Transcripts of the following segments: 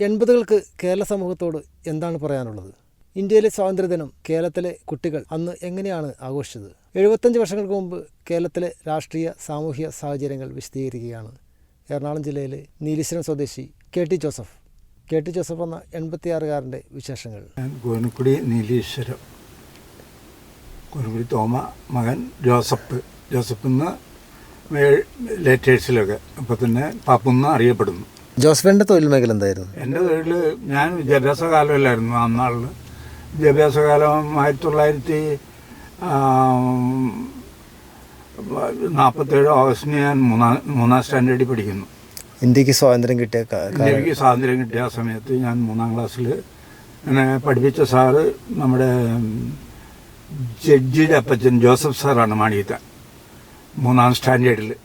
80കൾക്ക് കേരള സമൂഹത്തോട് എന്താണ് പറയാനുള്ളത്? ഇന്ത്യയിലെ സ്വാതന്ത്ര്യദിനം കേരളത്തിലെ കുട്ടികൾ അന്ന് എങ്ങനെയാണ് ആഘോഷിച്ചത്? 75 വർഷങ്ങൾക്ക് മുമ്പ് കേരളത്തിലെ രാഷ്ട്രീയ സാമൂഹ്യ സാഹചര്യങ്ങൾ വിശദീകരിക്കുകയാണ് എറണാകുളം ജില്ലയിലെ നീലീശ്വരം സ്വദേശി കെ ടി ജോസഫ് എന്ന 86കാരൻ്റെ വിശേഷങ്ങൾ. കോനക്കുടി നീലീശ്വരം, കോനക്കുടി തോമ, മകൻ ജോസഫ് എന്ന് ലേറ്റേഴ്സിലൊക്കെ അപ്പോൾ തന്നെ പാപ്പുന്ന് അറിയപ്പെടുന്നു. ജോസഫിൻ്റെ തൊഴിൽ മേഖല എന്തായിരുന്നു? എൻ്റെ തൊഴിൽ, ഞാൻ വിദ്യാഭ്യാസ കാലമല്ലായിരുന്നു അന്നാളിൽ. വിദ്യാഭ്യാസ കാലം 1947 ഓഗസ്റ്റിന് ഞാൻ മൂന്നാം സ്റ്റാൻഡേർഡിൽ പഠിക്കുന്നു. ഇന്ത്യക്ക് സ്വാതന്ത്ര്യം കിട്ടിയ ആ സമയത്ത് ഞാൻ 3ാം ക്ലാസ്സിൽ എന്നെ പഠിപ്പിച്ച സാറ് നമ്മുടെ ജഡ്ജിയുടെ അപ്പച്ചൻ ജോസഫ് സാറാണ് മാണിയത്ത. 3ാം സ്റ്റാൻഡേർഡ്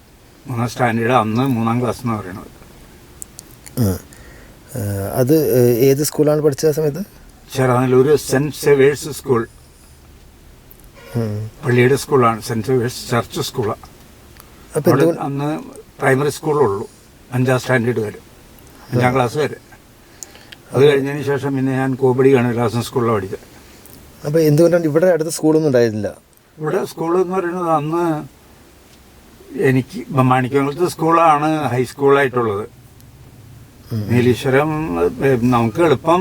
അന്ന് 3ാം ക്ലാസ് എന്ന് പറയുന്നത്. അത് ഏത് സ്കൂളാണ് പഠിച്ച സമയത്ത്? ചേരാനല്ലൂർ സെൻറ്റ് സേവേഴ്സ് സ്കൂൾ, പള്ളിയുടെ സ്കൂളാണ്. സെൻറ്റ് സേവേഴ്സ് ചർച്ച് സ്കൂളാണ്. അന്ന് പ്രൈമറി സ്കൂളുള്ളൂ, 5ാം സ്റ്റാൻഡേർഡ് വരെ, 5ാം ക്ലാസ് വരെ. അത് കഴിഞ്ഞതിന് ശേഷം പിന്നെ ഞാൻ കോപ്പടി ഗണവിലാസം സ്കൂളിലാണ് പഠിച്ചത്. അപ്പോൾ എന്തുകൊണ്ടാണ് ഇവിടെ അടുത്ത സ്കൂളൊന്നും ഉണ്ടായിരുന്നില്ല? ഇവിടെ സ്കൂൾ എന്ന് പറയുന്നത് അന്ന് എനിക്ക് മാണിക്കംകുളത്ത് സ്കൂളാണ് ഹൈസ്കൂളായിട്ടുള്ളത്. നീലീശ്വരം നമുക്ക് എളുപ്പം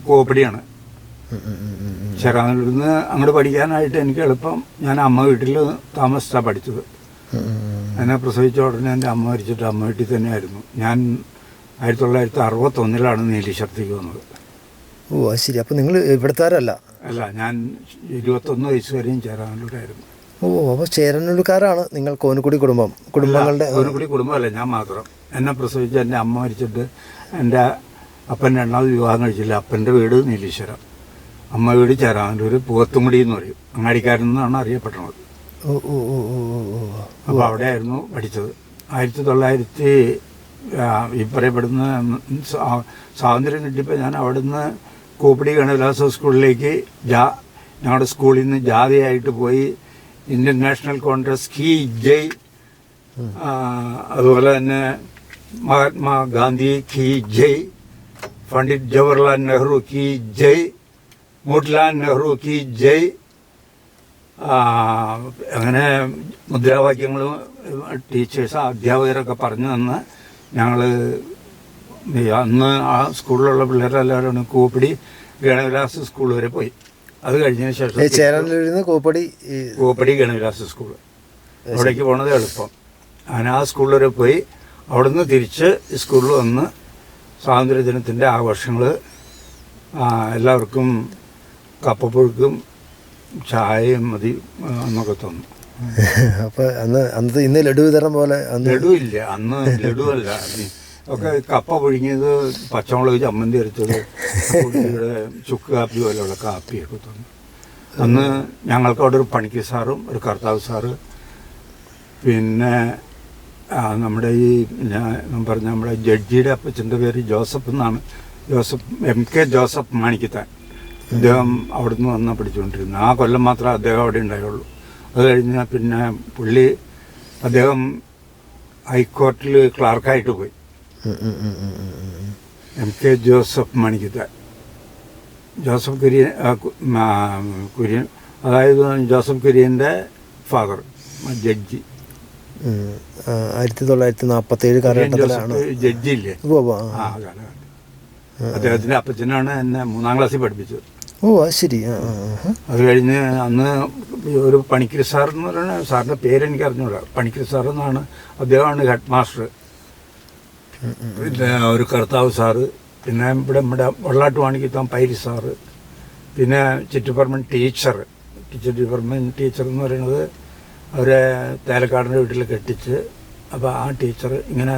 കോപ്പടിയാണ്. ചേരാനല്ലൂരിൽ നിന്ന് അങ്ങോട്ട് പഠിക്കാനായിട്ട് എനിക്ക് എളുപ്പം. ഞാൻ അമ്മ വീട്ടിൽ താമസിച്ചാണ് പഠിച്ചത്. എന്നെ പ്രസവിച്ച ഉടനെ എൻ്റെ അമ്മ മരിച്ചിട്ട് അമ്മ വീട്ടിൽ തന്നെയായിരുന്നു. ഞാൻ 1961 നീലീശ്വരത്തേക്ക് വന്നത്. ഓ അത് ശരി. അപ്പോൾ നിങ്ങൾ ഇവിടുത്താരല്ല? അല്ല, ഞാൻ 21 വയസ്സ് വരെയും ചേരാനല്ലൂരായിരുന്നു. ഓ, അപ്പോൾ ചേരാനല്ലൂർക്കാരാണ് നിങ്ങൾ. കോനക്കുടി കുടുംബങ്ങളുടെ കോനക്കുടി കുടുംബമല്ല, ഞാൻ മാത്രം. എന്നെ പ്രസവിച്ച എൻ്റെ അമ്മ മരിച്ചിട്ട് എൻ്റെ അപ്പൻ 2ാമത് വിവാഹം കഴിച്ചില്ല. അപ്പൻ്റെ വീട് നീലീശ്വരം, അമ്മ വീട് ചേരാനല്ലൂർ പൂവത്തുംകുടി എന്ന് പറയും. അങ്ങാടിക്കാരെന്നാണ് അറിയപ്പെടുന്നത്. അപ്പോൾ അവിടെയായിരുന്നു പഠിച്ചത്. 1900 ഈ പറയപ്പെടുന്ന സ്വാതന്ത്ര്യം കിട്ടിയപ്പോൾ ഞാൻ അവിടുന്ന് കോപ്പടി ഗണവിലാസ സ്കൂളിലേക്ക് ഞങ്ങളുടെ സ്കൂളിൽ നിന്ന് ജാഥയായിട്ട് പോയി. ഇന്ത്യൻ നാഷണൽ കോൺഗ്രസ് കി ജയ്, അതുപോലെ തന്നെ മഹാത്മാഗാന്ധി കി ജയ്, പണ്ഡിറ്റ് ജവഹർലാൽ നെഹ്റു കി ജയ്, മോട്ടിലാൽ നെഹ്റു കി ജയ്, അങ്ങനെ മുദ്രാവാക്യങ്ങളും ടീച്ചേഴ്സ് അധ്യാപകരൊക്കെ പറഞ്ഞു തന്ന് ഞങ്ങൾ അന്ന് ആ സ്കൂളിലുള്ള പിള്ളേരെല്ലാവരും കോപ്പടി ഗണവിലാസ സ്കൂൾ വരെ പോയി. അത് കഴിഞ്ഞതിന് ശേഷം ചേരാനല്ലൂരിൽ കോപ്പടി ഗണവിലാസ സ്കൂൾ, അവിടേക്ക് പോണത് എളുപ്പം. അങ്ങനെ ആ സ്കൂളിൽ വരെ പോയി. അവിടുന്ന് തിരിച്ച് സ്കൂളിൽ വന്ന് സ്വാതന്ത്ര്യദിനത്തിൻ്റെ ആഘോഷങ്ങൾ എല്ലാവർക്കും കപ്പപ്പുഴുക്കും ചായയും മതി എന്നൊക്കെ തന്നു. അപ്പോൾ അന്നത്തെ ഇന്ന് ലഡു വിതരണം പോലെ ലഡു ഇല്ല, അന്ന് ലഡു അല്ല, ഒക്കെ കപ്പ പുഴുങ്ങിയത്, പച്ചമുളക് ചമ്മന്തി അരച്ചത്, കുട്ടിയുടെ ചുക്ക് കാപ്പി പോലെയുള്ള കാപ്പിയൊക്കെ തന്നു. അന്ന് ഞങ്ങൾക്ക് അവിടെ ഒരു പണിക്ക് സാറും ഒരു കർത്താവ് സാറ്, പിന്നെ നമ്മുടെ ഈ ഞാൻ പറഞ്ഞ നമ്മുടെ ജഡ്ജിയുടെ അപ്പച്ചൻ്റെ പേര് ജോസഫ് എന്നാണ്. MK Joseph Manikkathan. അദ്ദേഹം അവിടുന്ന് വന്നാൽ പഠിച്ചുകൊണ്ടിരുന്നു. ആ കൊല്ലം മാത്രമേ അദ്ദേഹം അവിടെ ഉണ്ടായുള്ളൂ. അത് കഴിഞ്ഞ് പിന്നെ അദ്ദേഹം ഹൈക്കോർട്ടിൽ ക്ലാർക്കായിട്ട് പോയി. MK Joseph Manikkathan, Joseph Kurian, അതായത് ജോസഫ് കുര്യൻ്റെ ഫാദർ, ജഡ്ജി. 1947 കാലഘട്ടത്തിലാണ് ജഡ്ജിയില്ലേ, ആ കാലഘട്ടം. അദ്ദേഹത്തിൻ്റെ അപ്പച്ചനാണ് എന്നെ 3ാം ക്ലാസ്സിൽ പഠിപ്പിച്ചത്. ഓ അത് ശരി. അത് കഴിഞ്ഞ് അന്ന് ഒരു പണിക്കർ സാർ എന്ന് പറയുന്ന സാറിൻ്റെ പേരെനിക്ക് അറിഞ്ഞൂടാ. പണിക്കർ സാർ എന്നാണ്, അദ്ദേഹമാണ് ഹെഡ് മാസ്റ്റർ. പിന്നെ ഒരു കർത്താവ് സാറ്, പിന്നെ നമ്മുടെ വെള്ളാട്ട് മാണിക്കത്താൻ പൈരി സാറ്, പിന്നെ ചിറ്റപ്പറമ്പൻ ടീച്ചർ എന്ന് പറയുന്നത് അവരെ തേലക്കാടിൻ്റെ വീട്ടിൽ കെട്ടിച്ച്. അപ്പോൾ ആ ടീച്ചർ, ഇങ്ങനെ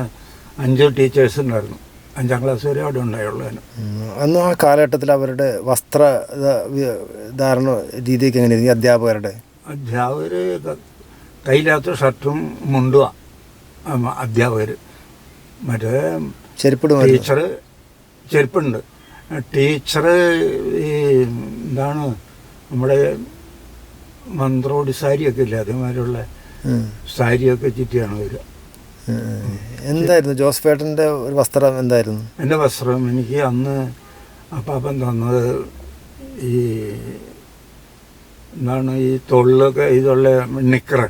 5 ടീച്ചേഴ്സ് ഉണ്ടായിരുന്നു. 5ാം ക്ലാസ് വരെ അവിടെ ഉണ്ടായുള്ളൂ. അന്ന് ആ കാലഘട്ടത്തിൽ അവരുടെ വസ്ത്രധാരണ രീതിയൊക്കെ എങ്ങനെയായിരുന്നു? അധ്യാപകർ കയ്യില്ലാത്ത ഷർട്ടും മുണ്ടുക അധ്യാപകർ. മറ്റേ ടീച്ചർ ചെരുപ്പുണ്ട്. ടീച്ചർ ഈ എന്താണ് നമ്മുടെ മന്ത്രോടി സാരിയൊക്കെ ഇല്ലേ, അതേമാതിരിയുള്ള സാരിയൊക്കെ ചുറ്റിയാണ് വരിക. എന്തായിരുന്നു ജോസഫേട്ടൻ്റെ ഒരു വസ്ത്രം എന്തായിരുന്നു? എൻ്റെ വസ്ത്രം എനിക്ക് അന്ന് അപ്പാപ്പൻ തന്നത് ഈ എന്താണ് ഈ തൊഴിലൊക്കെ ഇതുള്ള നിക്കറ്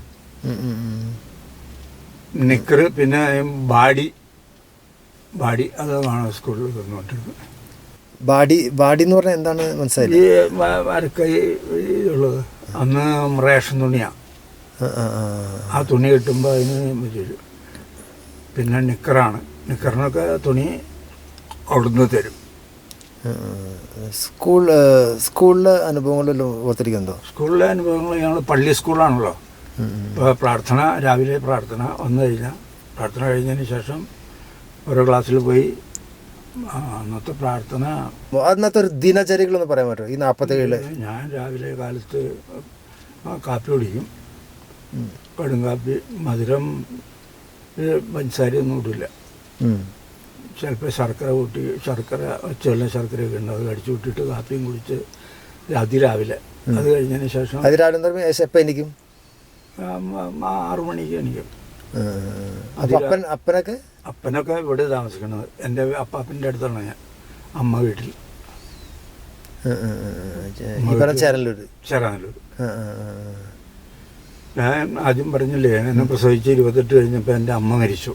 പിന്നെ ബാഡി അതാണ് സ്കൂളിൽ തന്നുകൊണ്ടിരുന്നത്. ബാഡി എന്ന് പറഞ്ഞാൽ എന്താണ് മനസ്സിലായില്ല? ഈ വരക്കൈ ഇതുള്ളത് അന്ന് റേഷൻ തുണിയാണ്. ആ തുണി കിട്ടുമ്പോൾ അതിന് വരും. പിന്നെ നിക്കറിനൊക്കെ തുണി അവിടുന്ന് തരും. സ്കൂളിലെ അനുഭവങ്ങളെല്ലാം ഓർത്തിരിക്കുന്നുണ്ടോ? സ്കൂളിലെ അനുഭവങ്ങൾ ഞങ്ങൾ പള്ളി സ്കൂളാണല്ലോ. ഇപ്പോൾ പ്രാർത്ഥന, രാവിലെ പ്രാർത്ഥന വന്നു കഴിഞ്ഞാൽ പ്രാർത്ഥന കഴിഞ്ഞതിന് ശേഷം ഓരോ ക്ലാസ്സിൽ പോയി അന്നത്തെ പ്രാർത്ഥന. അന്നത്തെ ഒരു ദിനചര്യകളൊന്ന് പറയാൻ പറ്റുമോ? ഈ 47 ഞാൻ രാവിലെ കാലത്ത് കാപ്പി കുടിക്കും. കടുങ്കാപ്പി, മധുരം പഞ്ചസാരയൊന്നും ഇടില്ല. ചിലപ്പോൾ ശർക്കര ശർക്കരയൊക്കെ ഉണ്ട്. അത് അടിച്ചു വിട്ടിട്ട് കാപ്പിയും കുടിച്ച് അതിരാവിലെ. അത് കഴിഞ്ഞതിന് ശേഷം എപ്പം എനിക്കും 6 മണിക്ക് എണീക്കും. അപ്പനൊക്കെ ഇവിടെ താമസിക്കണത്. എൻ്റെ അപ്പാപ്പൻ്റെ അടുത്താണ് ഞാൻ. അമ്മ വീട്ടിൽ ചേരാനല്ലൂർ. ഞാൻ ആദ്യം പറഞ്ഞില്ലേ, എന്നെ പ്രസവിച്ച് 28 കഴിഞ്ഞപ്പോൾ എൻ്റെ അമ്മ മരിച്ചു.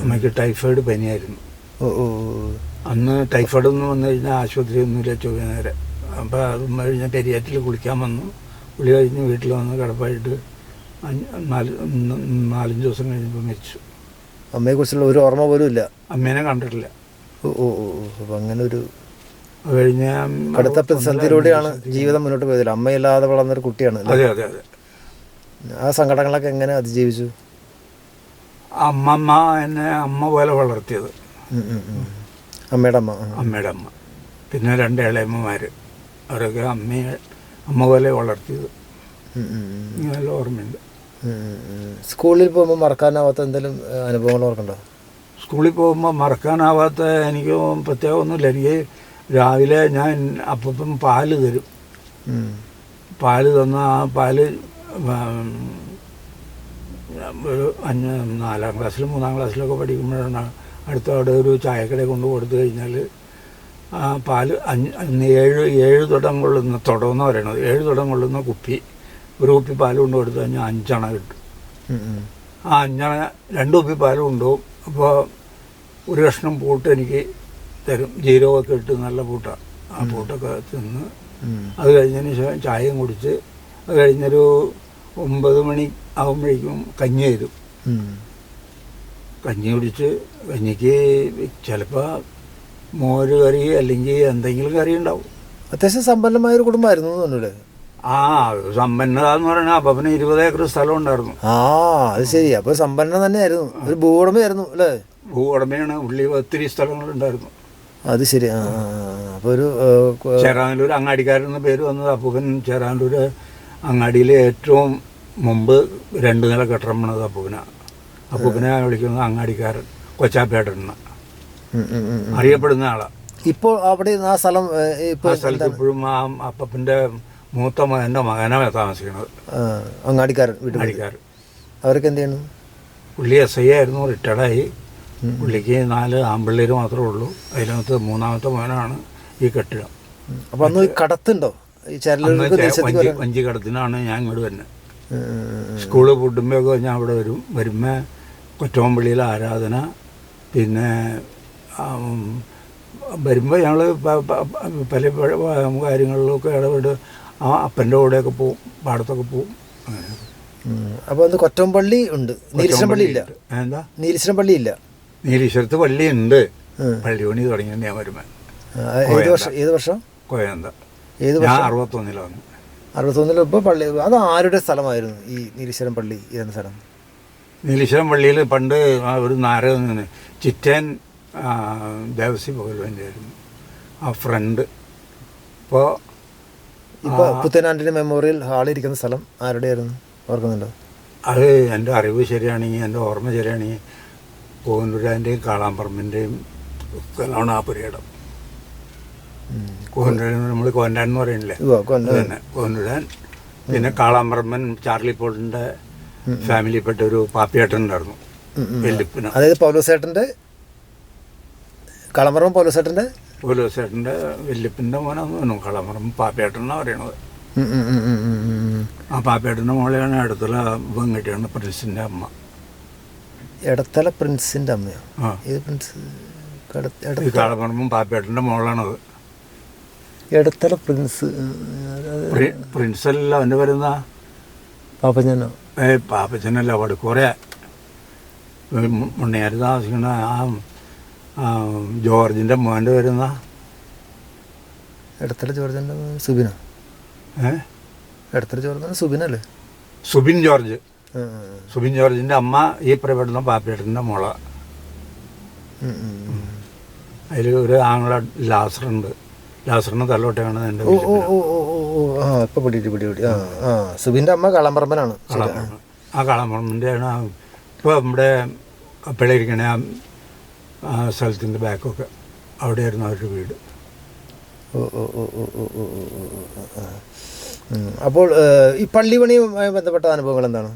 അമ്മയ്ക്ക് ടൈഫോയിഡ് പനിയായിരുന്നു. അന്ന് ടൈഫോയിഡ് ഒന്നും വന്നു കഴിഞ്ഞാൽ ആശുപത്രി ഒന്നുമില്ല നേരെ. അപ്പോൾ അത് കഴിഞ്ഞാൽ പെരിയാറ്റിൽ കുളിക്കാൻ വന്നു. കുളി കഴിഞ്ഞ് വീട്ടിൽ വന്ന് കിടപ്പായിട്ട് 4-5 ദിവസം കഴിഞ്ഞപ്പോൾ മരിച്ചു. അമ്മയെക്കുറിച്ചുള്ള ഒരു ഓർമ്മ പോലും ഇല്ല? അമ്മേനെ കണ്ടിട്ടില്ല. അങ്ങനെ ഒരു കഴിഞ്ഞ കടുത്ത പ്രതിസന്ധിയിലൂടെയാണ് ജീവിതം മുന്നോട്ട് പോയതില്ല. അമ്മയില്ലാതെ വളർന്നൊരു കുട്ടിയാണ്. അതെ. ആ സങ്കടങ്ങളൊക്കെ എങ്ങനെ അതിജീവിച്ചു? എന്നെ അമ്മ പോലെ വളർത്തിയത്. അമ്മയുടെ അമ്മ. പിന്നെ 2 ഇളയമ്മമാർ, അവരൊക്കെ അമ്മ പോലെ വളർത്തിയത്. നല്ല ഓർമ്മയുണ്ട്. സ്കൂളിൽ പോകുമ്പോൾ മറക്കാനാവാത്ത എന്തെങ്കിലും അനുഭവങ്ങൾ ഓർക്കണ്ടോ? സ്കൂളിൽ പോകുമ്പോൾ മറക്കാനാവാത്ത എനിക്ക് പ്രത്യേകം ഒന്നുമില്ല. എനിക്ക് രാവിലെ ഞാൻ അപ്പം പാല് തരും. പാല് തന്ന ആ പാല് ഒരു 4-ാം ക്ലാസ്സിലും 3-ാം ക്ലാസ്സിലൊക്കെ പഠിക്കുമ്പോഴാണ് അടുത്ത അവിടെ ഒരു ചായക്കട കൊണ്ട് കൊടുത്തു കഴിഞ്ഞാൽ ആ പാല് 7 തുടം കൊള്ളുന്ന തുടമെന്ന് പറയണത് 7 തുടം കൊള്ളുന്ന കുപ്പി, ഒരു കുപ്പി പാല് കൊണ്ട് കൊടുത്തു കഴിഞ്ഞാൽ 5 അണ കിട്ടും. ആ 5 അണ 2 കുപ്പി പാല് കൊണ്ടുപോകും. അപ്പോൾ ഒരു കഷ്ണം പൂട്ട് എനിക്ക് തരും. ജീരകമൊക്കെ ഇട്ട് നല്ല പൂട്ടാണ്. ആ പൂട്ടൊക്കെ തിന്ന് അത് കഴിഞ്ഞതിന് ശേഷം ചായയും കുടിച്ച് അത് കഴിഞ്ഞൊരു 9 മണി ആകുമ്പോഴേക്കും കഞ്ഞി തരും. കഞ്ഞി കുടിച്ച് കഞ്ഞിക്ക് ചിലപ്പോൾ മോര് കറി അല്ലെങ്കിൽ എന്തെങ്കിലും കറി ഉണ്ടാവും. അത്യാവശ്യം സമ്പന്നമായൊരു കുടുംബമായിരുന്നു തോന്നുന്നില്ലേ? സമ്പന്നത എന്ന് പറഞ്ഞാൽ അപ്പന് 20 ഏക്കർ സ്ഥലം ഉണ്ടായിരുന്നു. അത് ശരി. അപ്പോൾ സമ്പന്ന തന്നെയായിരുന്നു, ഒരു ഭൂവുടമയായിരുന്നു അല്ലേ? ഭൂവുടമയാണ്. ഉള്ളി ഒത്തിരി സ്ഥലങ്ങളുണ്ടായിരുന്നു. അത് ശരി. അപ്പോൾ ഒരു ചേരാനല്ലൂർ അങ്ങാടിക്കാരെന്ന പേര് വന്നത് അപ്പൂപ്പൻ ചേരാനല്ലൂർ അങ്ങാടിയിലെ ഏറ്റവും മുമ്പ് 2 നില കെട്ടിടം പണിത് അപ്പൂപ്പനെ വിളിക്കുന്നത് അങ്ങാടിക്കാരൻ, കൊച്ചാപ്പേട്ടൻ അറിയപ്പെടുന്ന ആളാണ്. ഇപ്പോൾ അവിടെ ആ സ്ഥലം സ്ഥലത്ത് ഇപ്പോഴും ആ അപ്പൂപ്പൻ്റെ മൂത്ത മകൻ്റെ മകനാണ് താമസിക്കുന്നത്. അങ്ങാടിക്കാരൻ. അവർക്ക് എന്ത് ചെയ്യണം? പുള്ളി SI ആയിരുന്നു, റിട്ടയർഡായി. പുള്ളിക്ക് 4 ആൺപിള്ളേർ മാത്രമേ ഉള്ളൂ. അതിനകത്ത് 3ാമത്തെ മകനാണ് ഈ കെട്ടിടം. അപ്പോൾ അന്ന് കടത്തുണ്ടോ? വഞ്ചി കടത്തിനാണ് ഞാൻ ഇങ്ങോട്ട് വരുന്നത്. സ്കൂള് പൂട്ടുമ്പോഴൊക്കെ ഞാൻ അവിടെ വരുമ്പോൾ കൊറ്റോമ്പള്ളിയിലെ ആരാധന, പിന്നെ വരുമ്പോൾ ഞങ്ങൾ പല കാര്യങ്ങളിലൊക്കെ ഇടപെട്ട് ആ അപ്പൻ്റെ കൂടെയൊക്കെ പോവും, പാടത്തൊക്കെ പോവും. അപ്പോൾ അന്ന് കൊറ്റോമ്പള്ളി ഉണ്ട്, നീലീശ്വരം പള്ളി ഇല്ല. എന്താ? നീലീശ്വരം പള്ളി ഇല്ല. നീലീശ്വരത്ത് പള്ളിയുണ്ട്. പള്ളി പണി തുടങ്ങിയത് ഞാൻ വരുമ്പോൾ. ഏത് വർഷം? കോയന്ത. ഏത് വർഷം? 61-ലാണ്. 61 ഇപ്പോൾ പള്ളി. അത് ആരുടെ സ്ഥലമായിരുന്നു ഈ നീലീശ്വരം പള്ളി എന്ന സ്ഥലം? നീലീശ്വരം പള്ളിയിൽ പണ്ട് ഒരു നാരകൻ ചിറ്റേൻ ദേവസി പോകലുവിൻ്റെ ആയിരുന്നു ആ ഫ്രണ്ട്. ഇപ്പോൾ പുത്തനാണ്ടിൻ്റെ മെമ്മോറിയൽ ഹാളിരിക്കുന്ന സ്ഥലം ആരുടെയായിരുന്നു ഓർക്കുന്നുണ്ടോ? അത് എൻ്റെ അറിവ് ശരിയാണെങ്കിൽ, എൻ്റെ ഓർമ്മ ശരിയാണെങ്കിൽ കോവന്നൂരാൻ്റെയും കാളാമ്പറമ്പിൻ്റെയും സ്ഥലമാണ് ആ പുരയിടം. കോവന്നൂരാൻ നമ്മൾ കോവൻഡാൻ എന്ന് പറയണില്ലേ, തന്നെ കോവന്നൂരാൻ. പിന്നെ കാളാമ്പറമ്പൻ ചാർലി പോളിൻ്റെ ഫാമിലിയിൽപ്പെട്ട ഒരു പാപ്പിയേട്ടൻ ഉണ്ടായിരുന്നു. വല്യപ്പന്. അതായത് പൗലോസേട്ടൻ്റെ കളമറം പൗലോസേട്ടൻ്റെ പൗലോസേട്ടൻ്റെ വല്യപ്പൻ്റെ മോനാന്ന് തോന്നുന്നു. കളമറം പാപ്പേട്ടനാണ് പറയണത്. ആ പാപ്പേട്ടൻ്റെ മോളെയാണ് അടുത്തുള്ള വെങ്കിട്ടിയാണ് പ്രിൻസിൻ്റെ അമ്മ. എടത്തല പ്രിൻസിൻ്റെ അമ്മയോ? ആ, ഏത് പ്രിൻസ്? ഈ കളമറമ്പും പാപ്പേട്ടൻ്റെ മോളാണത്. എടത്തല പ്രിൻസ് പ്രിൻസല്ല അവൻ്റെ വരുന്ന പാപ്പഞ്ഞാനോ? പാപ്പച്ചനല്ല. അവിടെ കുറേ മുന്നേറി താമസിക്കുന്ന ആ ജോർജിൻ്റെ മോൻ്റെ വരുന്ന എടത്തല ജോർജിൻ്റെ സുബിനോ? എടത്തല ജോർജിൻ്റെ സുബിനല്ലേ? സുബിൻ ജോർജ്. സുബിൻ ജോർജിൻ്റെ അമ്മ ഈ പറയപ്പെടുന്ന പാപ്പേട്ടൻ്റെ മോള. അതിൽ ഒരു ആങ്ങള ലാസറുണ്ട്. ലാസറിന് തലോട്ടയാണ് എൻ്റെ. ഇപ്പം പിടി. സുബിൻ്റെ അമ്മ കളമ്പറമ്പനാണ്. ആ കളമ്പറമ്പിൻ്റെ ആണ് ഇപ്പോൾ നമ്മുടെ പിള്ളേരിക്കണ ആ സ്ഥലത്തിൻ്റെ ബാക്കൊക്കെ അവിടെയായിരുന്നു അവരുടെ വീട്. അപ്പോൾ ഈ പള്ളിപണിയുമായി ബന്ധപ്പെട്ട അനുഭവങ്ങൾ എന്താണ്?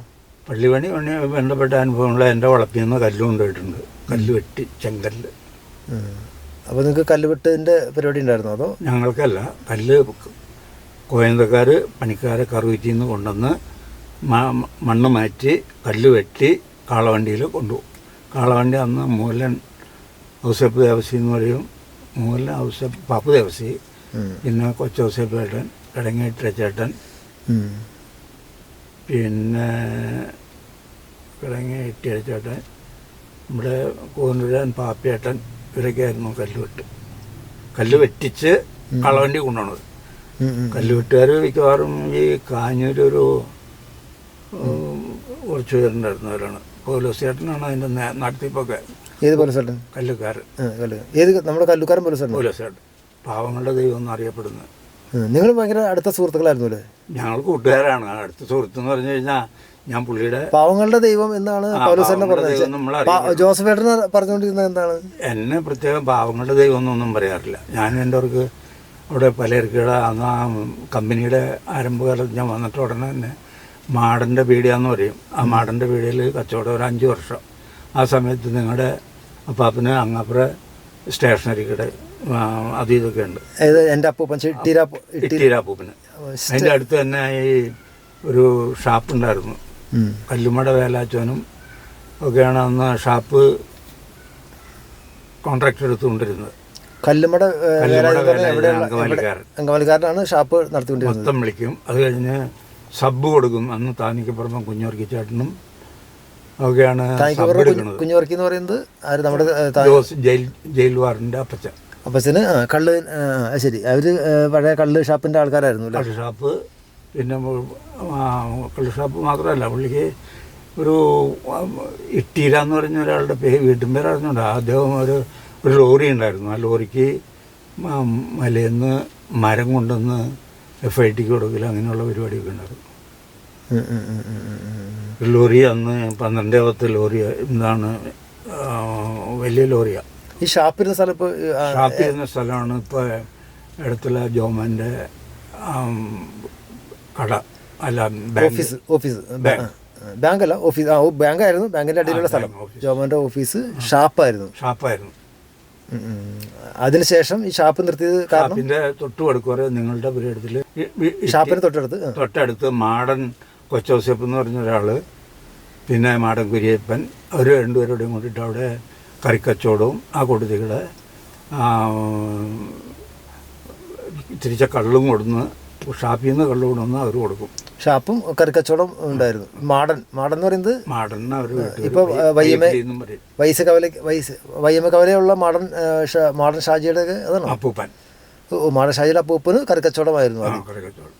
പള്ളിപണി ബന്ധപ്പെട്ട അനുഭവങ്ങൾ എൻ്റെ വളപ്പിൽ നിന്ന് കല്ല് കൊണ്ടുപോയിട്ടുണ്ട്. കല്ല് വെട്ടി, ചെങ്കല്ല്. അപ്പോൾ നിങ്ങൾക്ക് കല്ലുവെട്ടിൻ്റെ പരിപാടി ഉണ്ടായിരുന്നോ? അതോ? ഞങ്ങൾക്കല്ല, കല്ല് കോയന്തക്കാർ പണിക്കാരെ കറുവീറ്റിൽ നിന്ന് കൊണ്ടുവന്ന് മണ്ണ് മാറ്റി കല്ല് വെട്ടി കാളവണ്ടിയിൽ കൊണ്ടുപോകും. കാളവണ്ടി അന്ന് മൂലൻ ഔസേപ്പ് ദേവസി എന്ന് പറയും. മൂലൻ ഔസേപ്പ് പാപ്പു ദേവസി, പിന്നെ കൊച്ചൗസേപ്പേട്ടൻ, കിടങ്ങിയിട്ടേട്ടൻ, പിന്നെ കിടങ്ങിയിട്ടേട്ടൻ, നമ്മുടെ കൂന്നുരാൻ പാപ്പേട്ടൻ, ഇവരൊക്കെയായിരുന്നു കല്ല് വെട്ടിച്ച് കളവണ്ടി കൊണ്ടുപോണത്. കല്ലുവെട്ടുകാർ മിക്കവാറും ഈ കാഞ്ഞൂരൊരു കുറച്ച് പേരുണ്ടായിരുന്നവരാണ്. പൗലോസേട്ടനാണ് അതിൻ്റെ നടത്തിപ്പൊക്കെ. ഏത് പൗലോസേട്ടൻ? കല്ലുകാരൻ. ഏത് നമ്മുടെ കല്ലുകാരൻ പൗലോസേട്ടൻ? പൗലോസേട്ടൻ പാവങ്ങളുടെ ദൈവം എന്നറിയപ്പെടുന്നത്. നിങ്ങൾ ഭയങ്കര അടുത്ത സുഹൃത്തുക്കളായിരുന്നു അല്ലേ? ഞങ്ങൾ കൂട്ടുകാരാണ്. അടുത്ത സുഹൃത്ത് എന്ന് പറഞ്ഞു കഴിഞ്ഞാൽ ഞാൻ പുള്ളിയുടെ പാവങ്ങളുടെ ദൈവം എന്നാണ് പൗലോസേട്ടനെ പറഞ്ഞത്. ജോസഫേട്ടന് പറഞ്ഞുകൊണ്ടിരുന്നത് എന്താണ്? എന്നെ പ്രത്യേകം പാവങ്ങളുടെ ദൈവം എന്നൊന്നും പറയാറില്ല. ഞാൻ എൻ്റെ അവർക്ക് അവിടെ പലചരക്കുകളുടെ അന്ന് ആ കമ്പനിയുടെ ആരംഭകാലത്ത് ഞാൻ വന്നിട്ട് ഉടനെ തന്നെ മാടൻ്റെ പീടികയെന്ന് പറയും. ആ മാടൻ്റെ പീടികയിൽ കച്ചവടം ഒരു 5 വർഷം. ആ സമയത്ത് നിങ്ങളുടെ അപ്പാപ്പന് അങ്ങപ്പുറ സ്റ്റേഷനറി കട അത് ഇതൊക്കെ ഉണ്ട്. എൻ്റെ അപ്പൂപ്പൻ ഇട്ടീരാപ്പൂപ്പന്. അതിൻ്റെ അടുത്ത് തന്നെ ഈ ഒരു ഷാപ്പ് ഉണ്ടായിരുന്നു. കല്ലുമട വേലാച്ചോനും ഒക്കെയാണ് അന്ന് ഷാപ്പ് കോൺട്രാക്ട് എടുത്തുകൊണ്ടിരുന്നത്. കല്ലുമട അങ്കമാലിക്കാരൻ. അങ്കമാലിക്കാരനാണ് ഷാപ്പ് നടത്തിക്കൊണ്ടിരുന്നത്. മൊത്തം വിളിക്കും. അത് കഴിഞ്ഞ് സബ് കൊടുക്കും. അന്ന് താനിക്കപ്പുറം കുഞ്ഞോർക്കി ചേട്ടനും ഒക്കെയാണ് സബ് എടുക്കുന്നത്. കുഞ്ഞോർക്കി എന്ന് പറയുന്നത് ആര്? നമ്മുടെ ജയിൽ വാറിൻ്റെ അപ്പച്ചന് കള്ള്. ശരി, അവർ പഴയ കള്ള് ഷാപ്പിൻ്റെ ആൾക്കാരായിരുന്നു. കള്ള് ഷാപ്പ്. പിന്നെ കള്ള് ഷാപ്പ് മാത്രമല്ല, പുള്ളിക്ക് ഒരു ഇട്ടീര എന്ന് പറഞ്ഞ ഒരാളുടെ വീട്ടും പേര് അറിഞ്ഞുണ്ട്. അദ്ദേഹം ഒരു ലോറി ഉണ്ടായിരുന്നു. ആ ലോറിക്ക് മലയെന്ന് മരം കൊണ്ടുവന്ന് FITക്ക് കൊടുക്കില്ല, അങ്ങനെയുള്ള പരിപാടിയൊക്കെ ഉണ്ടായിരുന്നു. ലോറി അന്ന് 12 ലോറി എന്താണ്, വലിയ ലോറിയാണ്. ഈ ഷാപ്പിരുന്ന സ്ഥലം ഇപ്പോൾ ഷാപ്പിരുന്ന സ്ഥലമാണ് ഇപ്പോൾ അടുത്തുള്ള ജോമാൻ്റെ കട അല്ല ഓഫീസ് ബാങ്കല്ല, ഓഫീസ്. ബാങ്കായിരുന്നു. ബാങ്കിൻ്റെ അടിയിലുള്ള സ്ഥലം ജോമാൻ്റെ ഓഫീസ് ഷാപ്പായിരുന്നു. അതിനുശേഷം ഈ ഷാപ്പ് നിർത്തിയത് ഷാപ്പിൻ്റെ തൊട്ട് കൊടുക്കുവാറ് നിങ്ങളുടെ പുരയിടത്തിൽ ഷാപ്പിന് തൊട്ടടുത്ത് മാടൻ കൊച്ചൗസേപ്പ് എന്ന് പറഞ്ഞ ഒരാൾ, പിന്നെ മാടൻ കുര്യപ്പൻ, അവർ രണ്ടുപേരോടെയും കൂടിയിട്ട് അവിടെ കറിക്കച്ചവടവും ആ കൊടുതികളെ തിരിച്ച കള്ളും കൊടുന്ന് ഷാപ്പിൽ നിന്ന് കള്ളു കൊണ്ടുവന്ന് അവർ കൊടുക്കും. ഷാപ്പും കറിക്കച്ചവടം ഉണ്ടായിരുന്നു. മാടൻ എന്ന് പറയുന്നത് മാടൻ അവർ ഇപ്പോൾ വയ്യമ്മ കവലയുള്ള മാടൻ ഷാജിയുടെ അതാണ് അപ്പൂപ്പൻ. മാടൻ ഷാജിയുടെ അപ്പൂപ്പന് കറിക്കച്ചവടമായിരുന്നു. കറിക്കച്ചവടം.